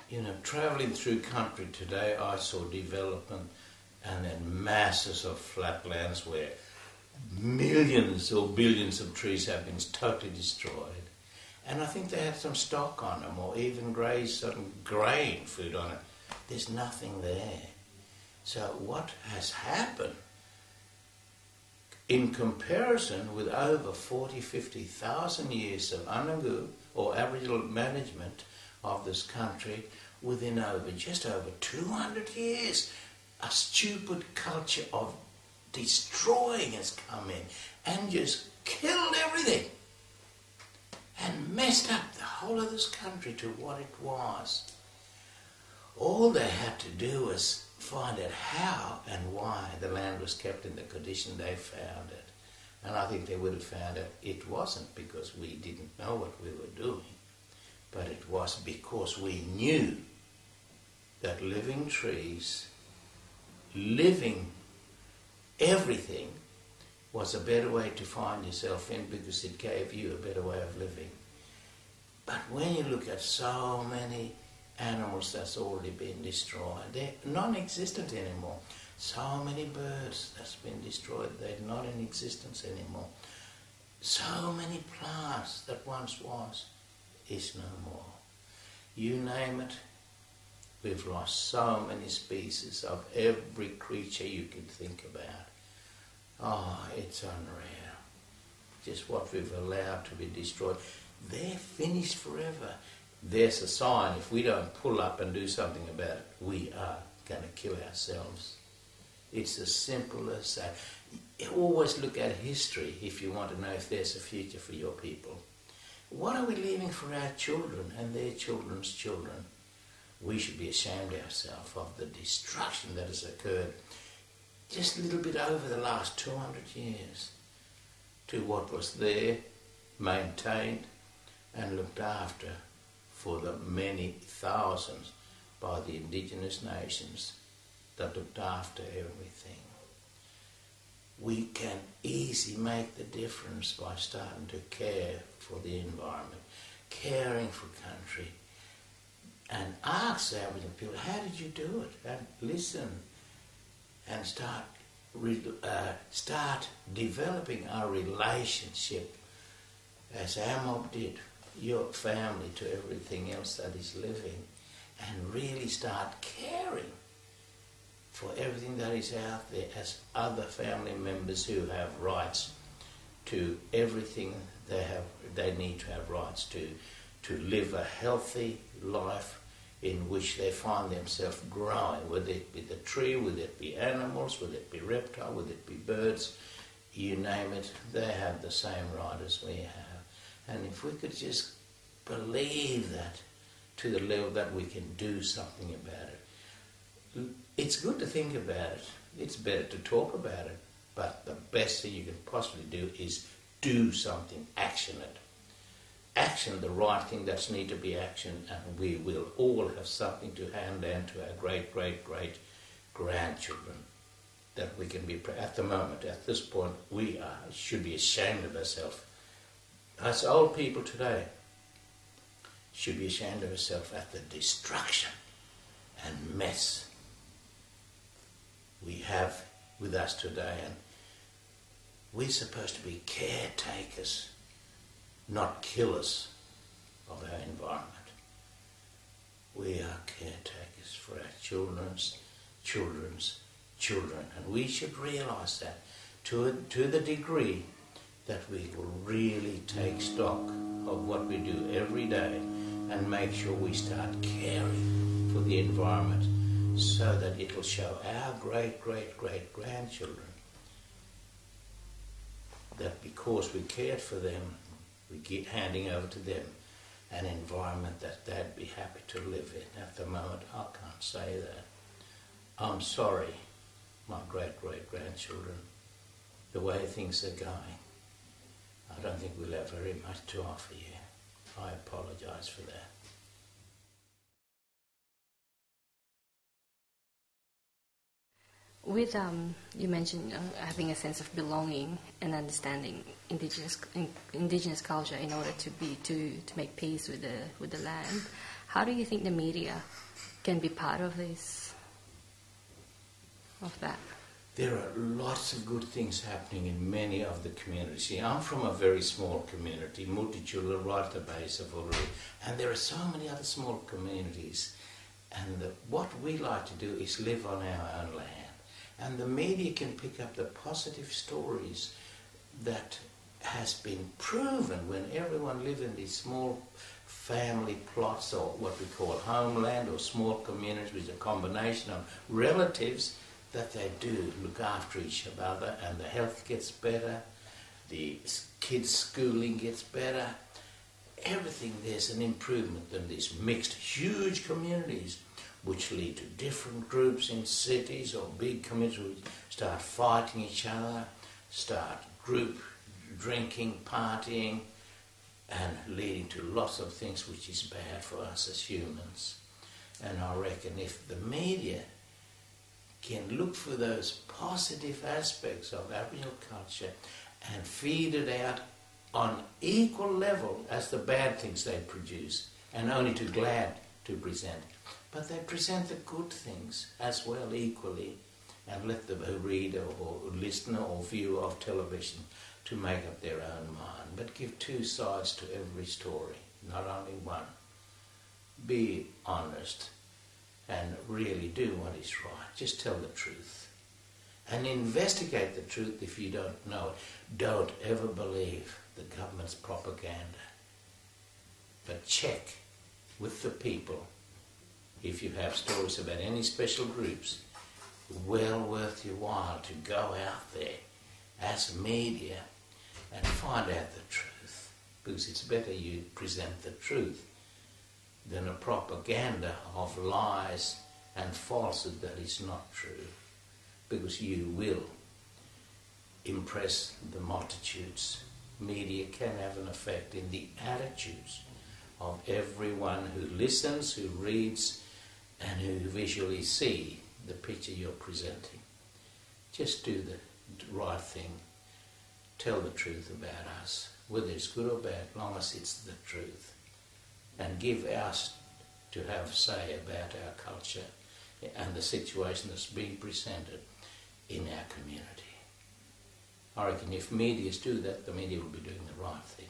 You know, travelling through country today, I saw development and then masses of flatlands where millions or billions of trees have been totally destroyed. And I think they had some stock on them, or even grazed some grain food on it. There's nothing there. So what has happened in comparison with over 40, 50,000 years of Anangu or Aboriginal management of this country, within just over 200 years, a stupid culture of destroying has come in and just killed everything and messed up the whole of this country to what it was. All they had to do was find out how and why the land was kept in the condition they found it. And I think they would have found out it wasn't because we didn't know what we were doing, but it was because we knew that living trees, living everything, was a better way to find yourself in, because it gave you a better way of living. But when you look at so many animals that's already been destroyed, they're non-existent anymore. So many birds that's been destroyed, they're not in existence anymore. So many plants that once was, is no more. You name it, we've lost so many species of every creature you can think about. Oh, it's unreal. Just what we've allowed to be destroyed. They're finished forever. There's a sign, if we don't pull up and do something about it, we are going to kill ourselves. It's as simple as that. You always look at history if you want to know if there's a future for your people. What are we leaving for our children and their children's children? We should be ashamed of ourselves of the destruction that has occurred just a little bit over the last 200 years to what was there, maintained and looked after for the many thousands by the indigenous nations that looked after everything. We can easily make the difference by starting to care for the environment, caring for country, and ask Aboriginal people, how did you do it? And listen and start developing our relationship as Amob did, your family to everything else that is living, and really start caring for everything that is out there as other family members who have rights to everything they need to have rights to live a healthy life in which they find themselves growing, whether it be the tree, whether it be animals, whether it be reptile, whether it be birds, you name it, they have the same right as we have. And if we could just believe that to the level that we can do something about it. It's good to think about it. It's better to talk about it. But the best thing you can possibly do is do something, action it. Action the right thing that's need to be actioned, and we will all have something to hand down to our great, great, great grandchildren that we can be, at the moment, at this point, we should be ashamed of ourselves. Us old people today should be ashamed of ourselves at the destruction and mess we have with us today. And we're supposed to be caretakers, not killers of our environment. We are caretakers for our children's children, and we should realise that to the degree that we will really take stock of what we do every day and make sure we start caring for the environment so that it will show our great, great, great grandchildren that because we cared for them, we get handing over to them an environment that they'd be happy to live in. At the moment, I can't say that. I'm sorry, my great, great grandchildren, the way things are going. I don't think we'll have very much to offer you. I apologise for that. With you mentioned having a sense of belonging and understanding indigenous culture in order to make peace with the land. How do you think the media can be part of this, of that? There are lots of good things happening in many of the communities. See, I'm from a very small community, Multichula, right at the base of Uluru, and there are so many other small communities. And what we like to do is live on our own land. And the media can pick up the positive stories that has been proven when everyone lives in these small family plots, or what we call homeland, or small communities with a combination of relatives, that they do look after each other, and the health gets better, the kids' schooling gets better. Everything, there's an improvement than these mixed, huge communities which lead to different groups in cities or big communities which start fighting each other, start group drinking, partying, and leading to lots of things which is bad for us as humans. And I reckon if the media can look for those positive aspects of Aboriginal culture and feed it out on equal level as the bad things they produce, and only too glad to present. But they present the good things as well equally, and let the reader or listener or viewer of television to make up their own mind. But give two sides to every story, not only one. Be honest and really do what is right. Just tell the truth. And investigate the truth if you don't know it. Don't ever believe the government's propaganda. But check with the people. If you have stories about any special groups, well worth your while to go out there as media and find out the truth. Because it's better you present the truth than a propaganda of lies and falsehood that is not true. Because you will impress the multitudes. Media can have an effect in the attitudes of everyone who listens, who reads, and who visually see the picture you're presenting. Just do the right thing. Tell the truth about us, whether it's good or bad, long as it's the truth. And give us to have say about our culture and the situation that's being presented in our community. I reckon if medias do that, the media will be doing the right thing.